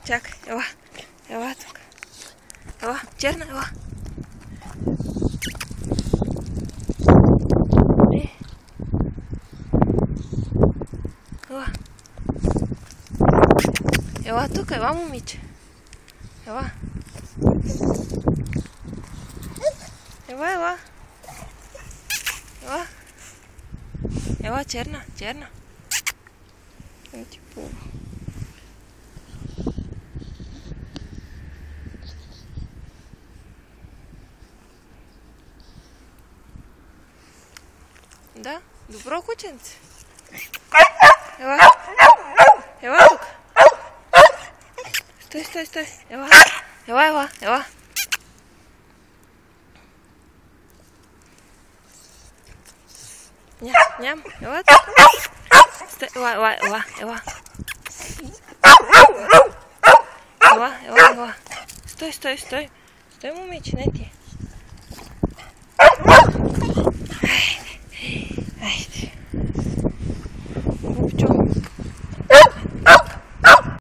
Чакай, ела. Ела тук. Ела, черна, ела. Ела. Ела тук, ела, момиче. Ела. Ела, ела. Ела. Ела, черна, черна. Ети пуба. Да, добро кученце. Ела. Ела тук. Стой, стой, стой. Ела. Ела, ела, ела. Ням, ела тук. Стой, ела, ела, ела, ела. Ела, ела, ела. Стой, стой, стой. Стой, момиче, не ти.